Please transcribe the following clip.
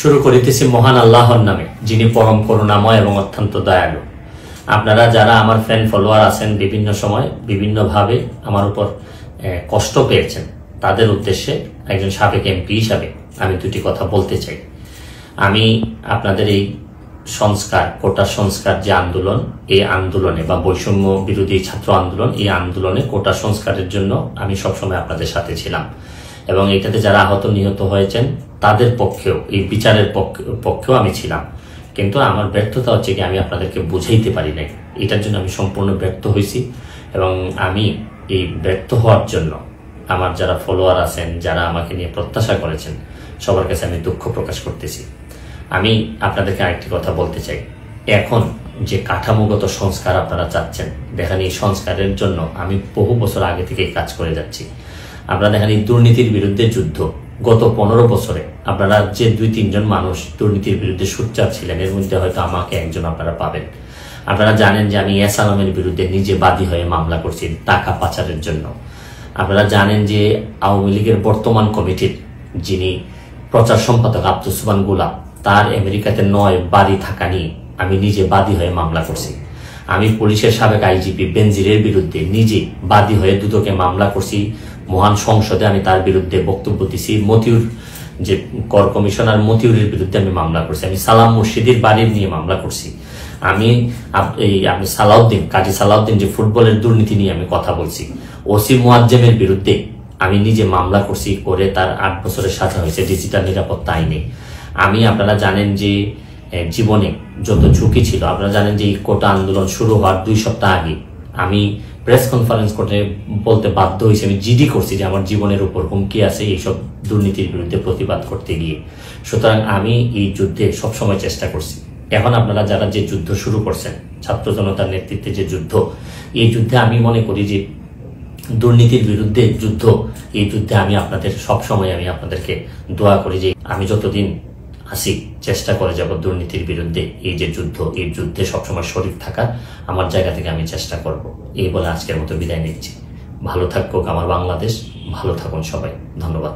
শুরু করিতেছি মহান আল্লাহর নামে, যিনি পরম করুণাময় এবং অত্যন্ত দয়ালু। আপনারা যারা আমার ফ্যান ফলোয়ার আছেন, বিভিন্ন সময় বিভিন্নভাবে আমার উপর কষ্ট পেয়েছেন, তাদের উদ্দেশ্যে একজন সাবেক এমপি হিসাবে আমি দুটি কথা বলতে চাই। আমি আপনাদের এই সংস্কার, কোটা সংস্কার যে আন্দোলন, এই আন্দোলনে বা বৈষম্য বিরোধী ছাত্র আন্দোলন, এই আন্দোলনে কোটা সংস্কারের জন্য আমি সবসময় আপনাদের সাথে ছিলাম এবং এটাতে যারা আহত নিহত হয়েছেন তাদের পক্ষেও, এই বিচারের পক্ষেও আমি ছিলাম। কিন্তু আমার ব্যর্থতা হচ্ছে কি, আমি আপনাদেরকে বুঝাইতে পারি নাই। এটার জন্য আমি সম্পূর্ণ ব্যর্থ হয়েছি এবং আমি এই ব্যর্থ হওয়ার জন্য আমার যারা ফলোয়ার আছেন, যারা আমাকে নিয়ে প্রত্যাশা করেছেন, সবার কাছে আমি দুঃখ প্রকাশ করতেছি। আমি আপনাদেরকে আরেকটি কথা বলতে চাই। এখন যে কাঠামোগত সংস্কার আপনারা চাচ্ছেন, দেখেন এই সংস্কারের জন্য আমি বহু বছর আগে থেকে কাজ করে যাচ্ছি। আপনারা দেখেন এই দুর্নীতির বিরুদ্ধে যুদ্ধ গত 15 বছরে আপনারা যে 2-3 জন মানুষ দুর্নীতির বিরুদ্ধে সোচ্চার ছিলেন, এর মধ্যে হয়তো আমাকে একজন আপনারা পাবেন। আপনারা জানেন যে আমি এস আলমের বিরুদ্ধে নিজে বাদী হয়ে মামলা করছি টাকা পাচারের জন্য। আপনারা জানেন যে আওয়ামী লীগের বর্তমান কমিটির যিনি প্রচার সম্পাদক আব্দুস সুবহান গোলাপ, তার আমেরিকাতে 9 বাড়ি থাকা নিয়ে আমি নিজে বাদী হয়ে মামলা করছি। আমি পুলিশের সাবেক আইজিপি বেনজিরের বিরুদ্ধে নিজে বাদী হয়ে দুদকে মামলা করছি। মহান সংসদে আমি তার বিরুদ্ধে বক্তব্য দিছি। মতিউর যে কর কমিশনার মতিউরের বিরুদ্ধে আমি মামলা করছি। আমি সালাম মুর্শিদির বাড়ির নিয়ে মামলা করছি। আমি সালাউদ্দিন, কাজী সালাউদ্দিন যে ফুটবলের দুর্নীতি নিয়ে আমি কথা বলছি। ওসি মুয়াজ্জেমের বিরুদ্ধে আমি নিজে মামলা করছি, করে তার 8 বছরের সাজা হয়েছে ডিজিটাল নিরাপত্তা আইনে। আপনারা জানেন যে জীবনে যত ঝুঁকি ছিল, আপনারা জানেন যে এই কোটা আন্দোলন শুরু হওয়ার 2 সপ্তাহ আগে আমি প্রেস কনফারেন্স করে বলতে বাধ্য হয়েছি, আমি জিডি করছি যে আমার জীবনের উপর হুমকি আছে এইসব দুর্নীতির বিরুদ্ধে প্রতিবাদ করতে গিয়ে। সুতরাং আমি এই যুদ্ধে সবসময় চেষ্টা করছি। এখন আপনারা যারা যে যুদ্ধ শুরু করছেন, ছাত্র জনতার নেতৃত্বে যে যুদ্ধ, এই যুদ্ধে আমি মনে করি যে দুর্নীতির বিরুদ্ধে যুদ্ধ, এই যুদ্ধে আমি আপনাদের সবসময় আমি আপনাদেরকে দোয়া করি যে আমি যতদিন আসি চেষ্টা করে যাব দুর্নীতির বিরুদ্ধে এই যে যুদ্ধ, এই যুদ্ধে সবসময় শরীর থাকার আমার জায়গা থেকে আমি চেষ্টা করব। এই বলে আজকের মতো বিদায় নিচ্ছি। ভালো থাকুক আমার বাংলাদেশ, ভালো থাকুন সবাই। ধন্যবাদ।